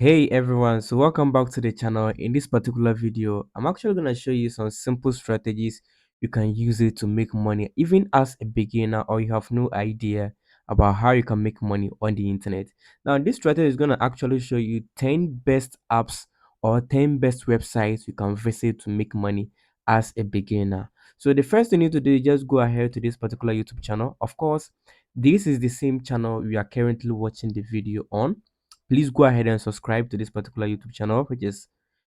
Hey everyone, so welcome back to the channel. In this particular video, I'm actually going to show you some simple strategies you can use it to make money even as a beginner or you have no idea about how you can make money on the internet. Now, this strategy is going to actually show you 10 best apps or 10 best websites you can visit to make money as a beginner. So the first thing you need to do is just go ahead to this particular YouTube channel. Of course, this is the same channel we are currently watching the video on. Please go ahead and subscribe to this particular YouTube channel, which is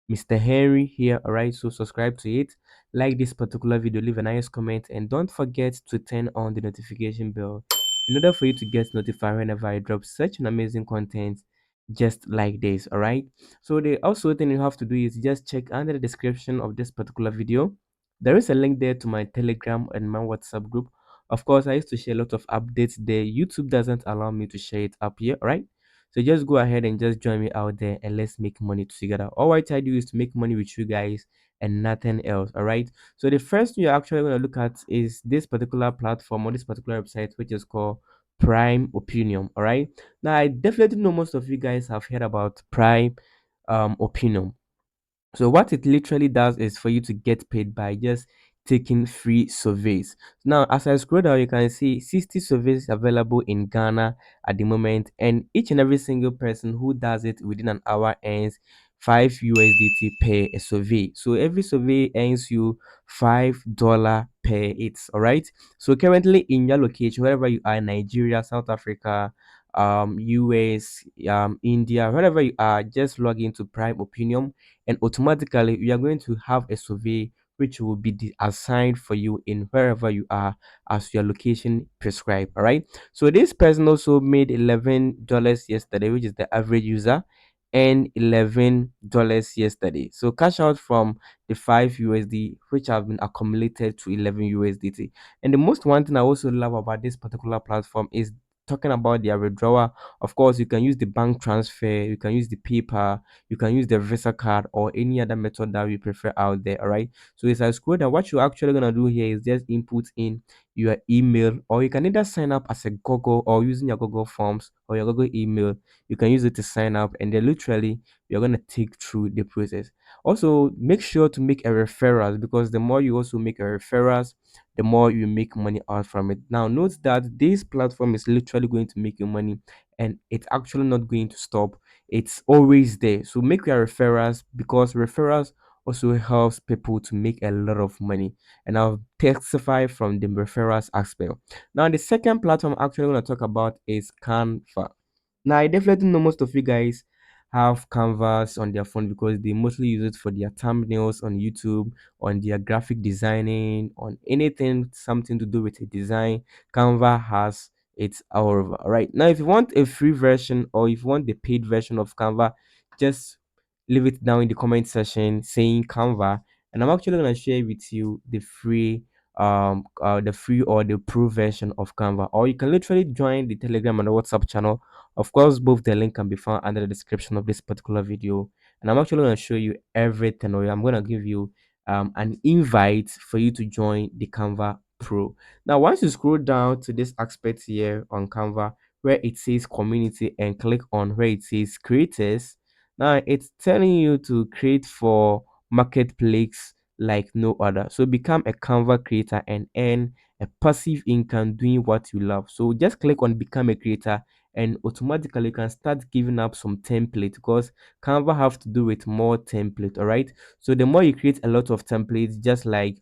Mrhenri here. All right, so subscribe to it, like this particular video, leave a nice comment, and don't forget to turn on the notification bell in order for you to get notified whenever I drop such an amazing content just like this. All right, so the also thing you have to do is just check under the description of this particular video. There is a link there to my Telegram and my WhatsApp group. Of course, I used to share a lot of updates there. YouTube doesn't allow me to share it up here, all right? So just go ahead and just join me out there and let's make money together. All I try to do is to make money with you guys and nothing else. All right. So the first thing you're actually going to look at is this particular platform or this particular website, which is called Prime Opinion. All right. Now I definitely know most of you guys have heard about Prime Opinion. So what it literally does is for you to get paid by just taking free surveys. Now, as I scroll down, you can see 60 surveys available in Ghana at the moment, and each and every single person who does it within an hour earns 5 USDT per a survey. So every survey earns you $5 per it. All right. So currently in your location, wherever you are, Nigeria, South Africa, US, India, wherever you are, just log into Prime Opinion and automatically you are going to have a survey which will be assigned for you in wherever you are as your location prescribed. All right, so this person also made $11 yesterday, which is the average user, and $11 yesterday. So cash out from the 5 USD which have been accumulated to 11 USDT. And the most one thing I also love about this particular platform is talking about their withdrawal. Of course, you can use the bank transfer, you can use the paper, you can use the Visa card or any other method that you prefer out there. All right. So as I scroll down, what you're actually gonna do here is just input in your email, or you can either sign up as a Google or using your Google Forms or your Google email. You can use it to sign up, and then literally you're gonna take through the process. Also, make sure to make a referrals, because the more you also make a referrals, the more you make money out from it. Now, note that this platform is literally going to make you money, and it's actually not going to stop. It's always there. So make your referrals, because referrals also helps people to make a lot of money. And I'll testify from the referrals aspect. Now, the second platform I'm actually going to talk about is Canva. Now, I definitely know most of you guys have Canvas on their phone because they mostly use it for their thumbnails on YouTube, on their graphic designing, on anything something to do with a design. Canva has it all over. All right. Now, if you want a free version or if you want the paid version of Canva, just leave it down in the comment section saying Canva, and I'm actually gonna share with you the free or the pro version of Canva. Or you can literally join the Telegram and the WhatsApp channel. Of course, both the link can be found under the description of this particular video. And I'm actually going to show you everything, or I'm going to give you an invite for you to join the Canva Pro. Now, once you scroll down to this aspect here on Canva, where it says community, and click on where it says creators, now it's telling you to create for marketplace like no other. So become a Canva creator and earn a passive income doing what you love. So just click on become a creator, and automatically you can start giving up some template, because Canva have to do with more template. All right, so the more you create a lot of templates, just like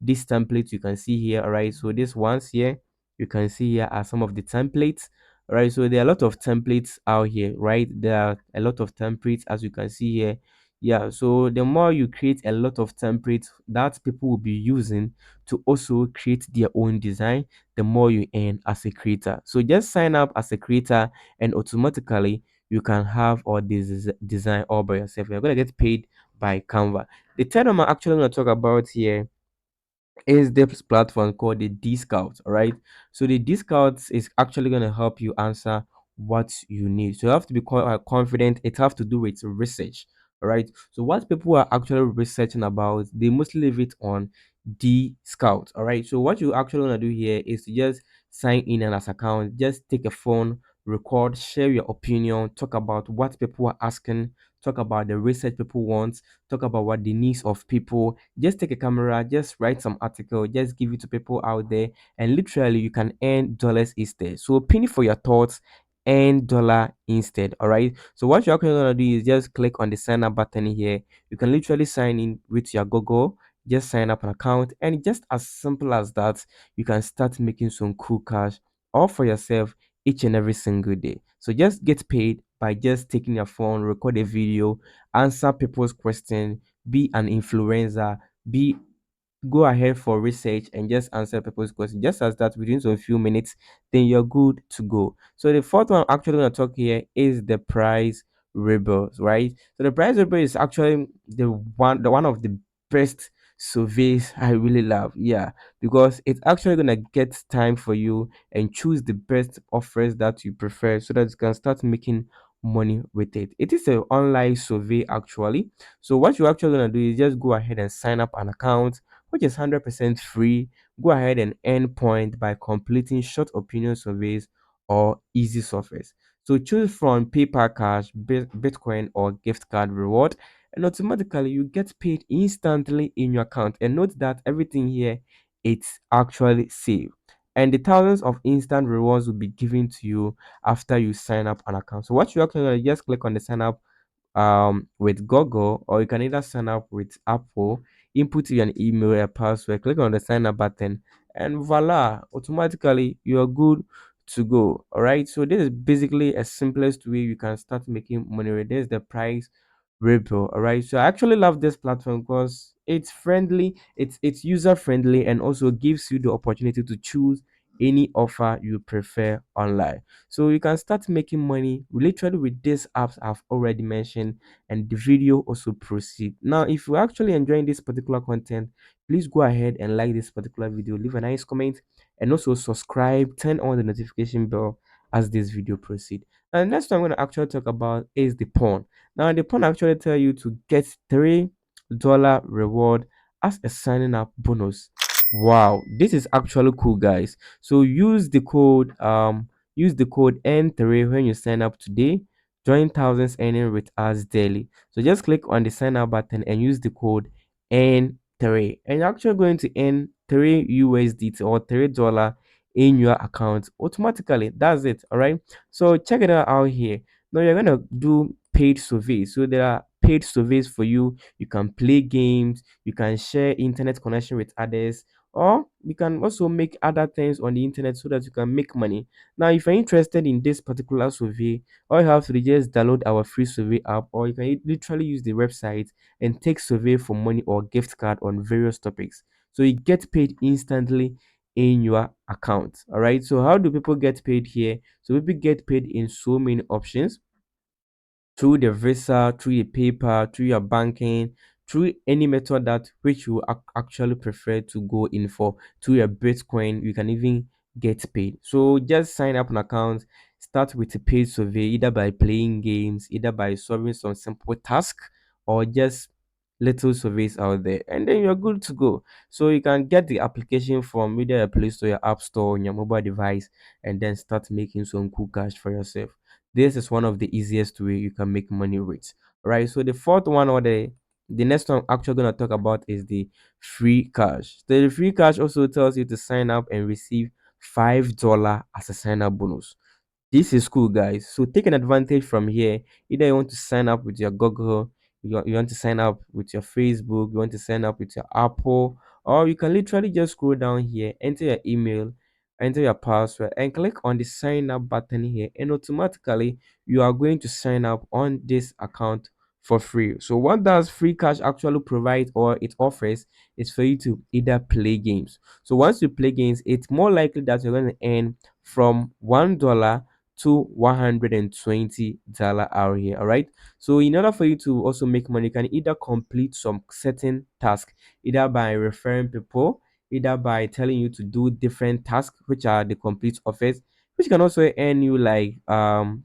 this template you can see here. All right, so this ones here you can see here are some of the templates. All right, so there are a lot of templates out here, right? There are a lot of templates, as you can see here. Yeah, so the more you create a lot of templates that people will be using to also create their own design, the more you earn as a creator. So just sign up as a creator, and automatically you can have all this design all by yourself. You're gonna get paid by Canva. The third one I'm actually gonna talk about here is this platform called the Discount. All right, so the Discount is actually going to help you answer what you need. So you have to be confident. It have to do with research. All right, so what people are actually researching about, they mostly leave it on Discount. All right, so what you actually want to do here is to just sign in as account. Just take a phone, record, share your opinion, talk about what people are asking, talk about the research people want, talk about what the needs of people. Just take a camera, just write some article, just give it to people out there, and literally you can earn dollars instead. So penny for your thoughts, earn dollar instead. All right. So what you're actually gonna do is just click on the sign up button here. You can literally sign in with your Google, just sign up an account, and just as simple as that, you can start making some cool cash all for yourself each and every single day. So just get paid by just taking your phone, record a video, answer people's questions, be an influencer, be go ahead for research and just answer people's questions. Just as that within some few minutes, then you're good to go. So the fourth one I'm actually gonna talk here is the price rebels, right? So the price rebel is actually the one of the best surveys I really love. Yeah, because it's actually gonna get time for you and choose the best offers that you prefer so that you can start making money with it. It is an online survey actually. So what you're actually gonna do is just go ahead and sign up an account which is 100% free. Go ahead and earn point by completing short opinion surveys or easy surveys. So choose from paper cash, Bitcoin, or gift card reward, and automatically you get paid instantly in your account. And note that everything here it's actually saved. And the thousands of instant rewards will be given to you after you sign up an account. So what you actually gonna just click on the sign up with Google, or you can either sign up with Apple, input your email, a password, click on the sign up button, and voila, automatically you're good to go. All right, so this is basically a simplest way you can start making money with this. The price Ripple. All right. So I actually love this platform because it's friendly, it's user friendly, and also gives you the opportunity to choose any offer you prefer online. So you can start making money literally with these apps I've already mentioned, and the video also proceed. Now, if you're actually enjoying this particular content, please go ahead and like this particular video, leave a nice comment, and also subscribe, turn on the notification bell as this video proceed. And next one I'm going to actually talk about is the pawn. Now, the pawn actually tell you to get $3 reward as a signing up bonus. Wow, this is actually cool, guys. So use the code N3 when you sign up today. Join thousands earning with us daily. So just click on the sign up button and use the code N3, and you're actually going to earn 3 USDT or $3 in your account automatically. That's it. All right. So check it out here. Now you're gonna do paid surveys. So there are paid surveys for you. You can play games, you can share internet connection with others, or you can also make other things on the internet so that you can make money. Now, if you're interested in this particular survey, all you have to do is just download our free survey app, or you can literally use the website and take survey for money or gift card on various topics. So you get paid instantly in your account. All right. So how do people get paid here? So people get paid in so many options through the Visa, through your paper, through your banking, through any method that which you actually prefer to go in for, through your Bitcoin, you can even get paid. So just sign up an account, start with a paid survey, either by playing games, either by solving some simple task, or just little surveys out there, and then you're good to go. So you can get the application from either a Play Store, your App Store, on your mobile device, and then start making some cool cash for yourself. This is one of the easiest way you can make money with. Right. So the fourth one, or the next one I'm actually gonna talk about, is the free cash. So the free cash also tells you to sign up and receive $5 as a sign up bonus. This is cool, guys. So take an advantage from here. Either you want to sign up with your Google, you want to sign up with your Facebook, you want to sign up with your Apple, or you can literally just scroll down here, enter your email, enter your password, and click on the sign up button here, and automatically you are going to sign up on this account for free. So what does free cash actually provide, or it offers, is for you to either play games. So once you play games, it's more likely that you're going to earn from $1 to $120 out here. All right. So in order for you to also make money, you can either complete some certain task, either by referring people, either by telling you to do different tasks, which are the complete offers, which can also earn you like $1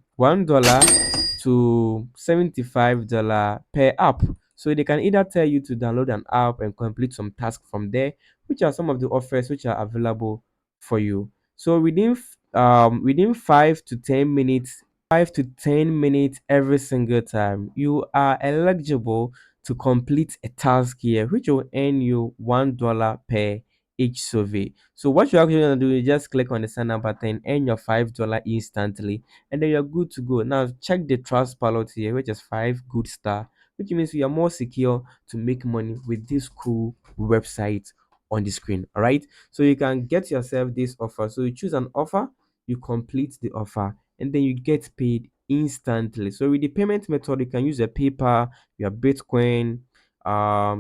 to $75 per app. So they can either tell you to download an app and complete some tasks from there, which are some of the offers which are available for you. So within within 5 to 10 minutes, 5 to 10 minutes every single time, you are eligible to complete a task here, which will earn you $1 per each survey. So what you're actually gonna do is just click on the sign up button, earn your $5 instantly, and then you're good to go. Now check the trust pilot here, which is 5 good star, which means you are more secure to make money with this cool website on the screen. All right, so you can get yourself this offer. So you choose an offer, you complete the offer, and then you get paid instantly. So with the payment method, you can use a PayPal, your Bitcoin,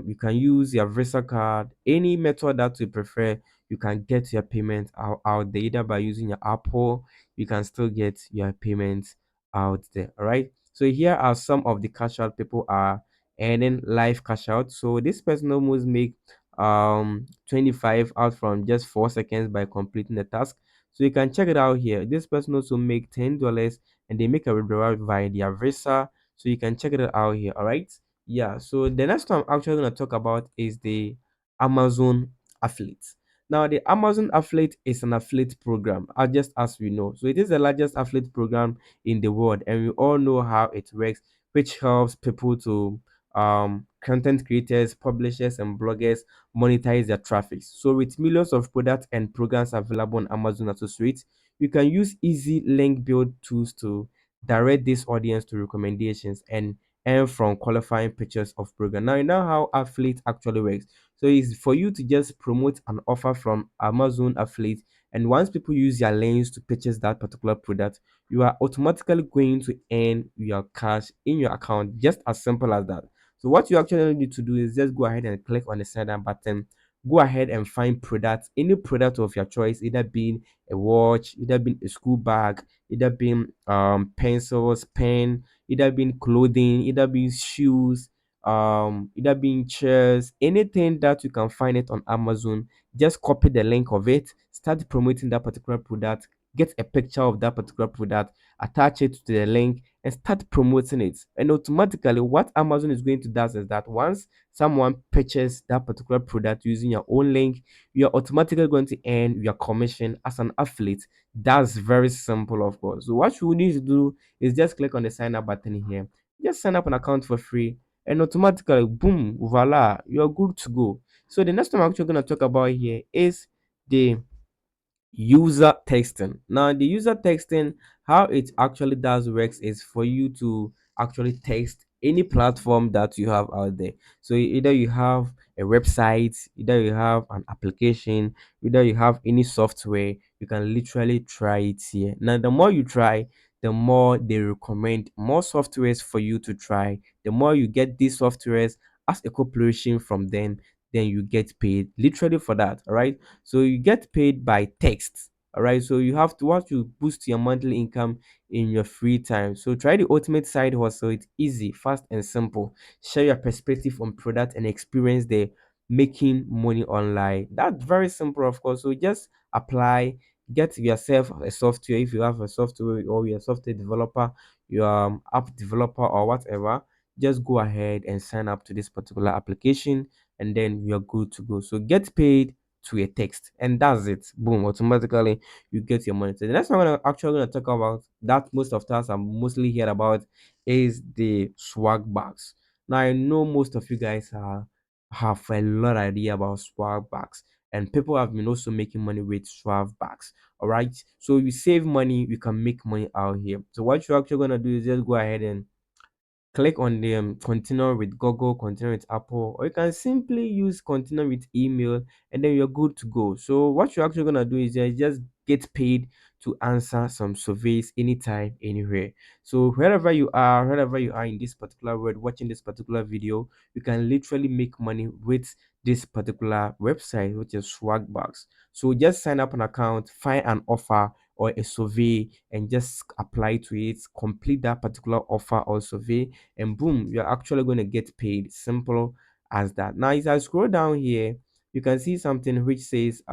you can use your Visa card, any method that you prefer. You can get your payment out there either by using your Apple. You can still get your payments out there. All right. So here are some of the cash out people are earning live cash out. So this person almost make 25 out from just 4 seconds by completing the task. So you can check it out here. This person also make $10 and they make a withdrawal via their Visa. So you can check it out here. All right. Yeah. So the next one I'm actually gonna talk about is the Amazon affiliate. Now, the Amazon affiliate is an affiliate program, just as we know. So it is the largest affiliate program in the world, and we all know how it works, which helps people to content creators, publishers, and bloggers monetize their traffic. So with millions of products and programs available on Amazon Associates, you can use easy link build tools to direct this audience to recommendations and earn from qualifying pictures of program. Now you know how affiliate actually works. So it's for you to just promote an offer from Amazon affiliate, and once people use your links to purchase that particular product, you are automatically going to earn your cash in your account, just as simple as that. So what you actually need to do is just go ahead and click on the sign up button. Go ahead and find products, any product of your choice, either being a watch, either being a school bag, either being pencils, pen, either being clothing, either being shoes, either being chairs, anything that you can find it on Amazon. Just copy the link of it, start promoting that particular product, get a picture of that particular product, attach it to the link, and start promoting it. And automatically, what Amazon is going to do is that once someone purchases that particular product using your own link, you are automatically going to earn your commission as an affiliate. That's very simple, of course. So what you need to do is just click on the sign up button here. Just sign up an account for free, and automatically, boom, voila, you're good to go. So the next one I'm actually going to talk about here is the user texting. Now the user texting, how it actually does works is for you to actually text any platform that you have out there. So either you have a website, either you have an application, either you have any software, you can literally try it here. Now the more you try, the more they recommend more softwares for you to try. The more you get these softwares as a corporation from them, then you get paid literally for that. All right, so you get paid by text. All right. So you have to want to boost your monthly income in your free time. So try the ultimate side hustle. It's easy, fast, and simple. Share your perspective on product and experience the making money online. That's very simple, of course. So just apply, get yourself a software if you have a software or you're a software developer, you're app developer or whatever. Just go ahead and sign up to this particular application, and then you're good to go. So get paid to a text, and that's it. Boom, automatically you get your money. So the next one I'm actually gonna talk about that most of us are mostly hear about is the swag bags. Now I know most of you guys have a lot of idea about swag bags, and people have been also making money with swag bags. All right, so you save money, you can make money out here. So what you're actually gonna do is just go ahead and click on the continue with Google, continue with Apple, or you can simply use continue with email, and then you're good to go. So what you're actually gonna do is just get paid to answer some surveys anytime, anywhere. So wherever you are in this particular world watching this particular video, you can literally make money with this particular website, which is Swagbucks. So just sign up an account, find an offer or a survey, and just apply to it, complete that particular offer or survey, and boom, you're actually going to get paid. Simple as that. Now as I scroll down here, you can see something which says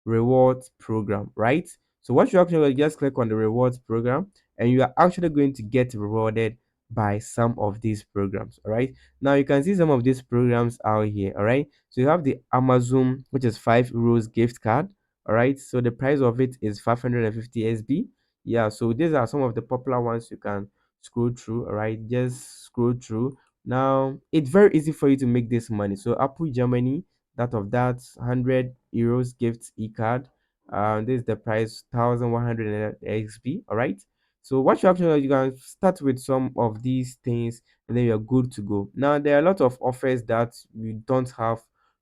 rewards program, right? So what you actually just click on the rewards program, and you are actually going to get rewarded by some of these programs. All right, now you can see some of these programs out here. All right, so you have the Amazon, which is €5 gift card. All right, so the price of it is 550 SB. Yeah, so these are some of the popular ones you can scroll through. All right, just scroll through. Now it's very easy for you to make this money. So Apple Germany, that of that, 100 euros gift e-card. This is the price, 1100 XP. All right, so what you actually, you can start with some of these things and then you're good to go. Now there are a lot of offers that you don't have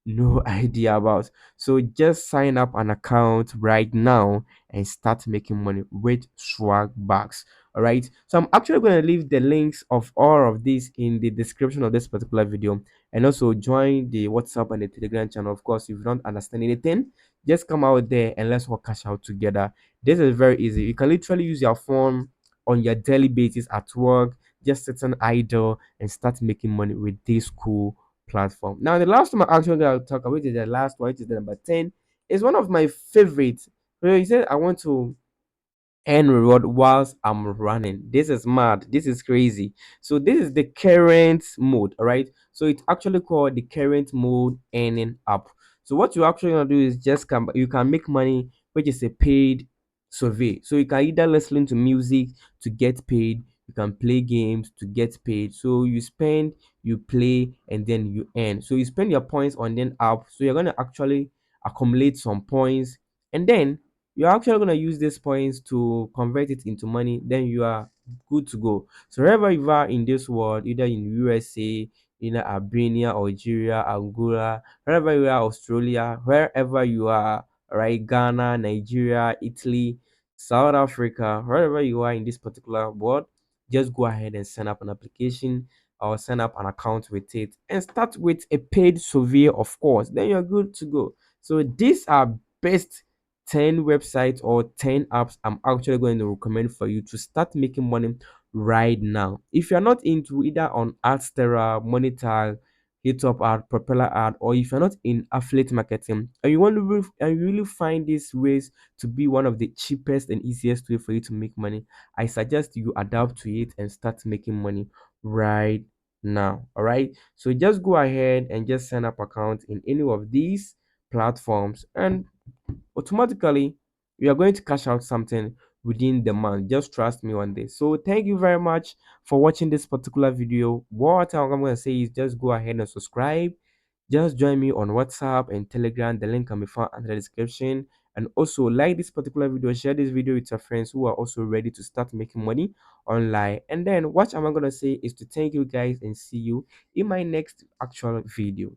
no idea about, so just sign up an account right now and start making money with swag bags. All right, so I'm actually going to leave the links of all of this in the description of this particular video, and also join the WhatsApp and the Telegram channel. Of course, if you don't understand anything, just come out there and let's work cash out together. This is very easy. You can literally use your phone on your daily basis at work, just sitting idle and start making money with this cool platform. Now, the last one I'm actually going to talk about, which is the last one, which is the number 10, is one of my favorites. So he said, I want to earn reward whilst I'm running. This is mad. This is crazy. So this is the current mode, all right? So it's actually called the current mode earning app. So what you actually gonna do is just come, you can make money, which is a paid survey. So you can either listen to music to get paid, you can play games to get paid. So you spend, you play, and then you earn. So you spend your points on the app. So you're gonna actually accumulate some points, and then you're actually going to use these points to convert it into money, then you are good to go. So wherever you are in this world, either in USA, in Albania, Algeria, Angola, wherever you are, Australia, wherever you are, right, Ghana, Nigeria, Italy, South Africa, wherever you are in this particular world, just go ahead and sign up an application or sign up an account with it and start with a paid survey, of course, then you're good to go. So these are best 10 websites or 10 apps I'm actually going to recommend for you to start making money right now. If you're not into either on Adstera, Monetile, Hitup ad, Propeller ad, or if you're not in affiliate marketing and you want to and you really find these ways to be one of the cheapest and easiest way for you to make money, I suggest you adapt to it and start making money right now. All right, so just go ahead and just sign up account in any of these platforms, and automatically you are going to cash out something within the month. Just trust me on this. So thank you very much for watching this particular video. What I'm going to say is just go ahead and subscribe. Just join me on WhatsApp and Telegram. The link can be found under the description. And also like this particular video, share this video with your friends who are also ready to start making money online. And then what I'm going to say is to thank you guys and see you in my next actual video.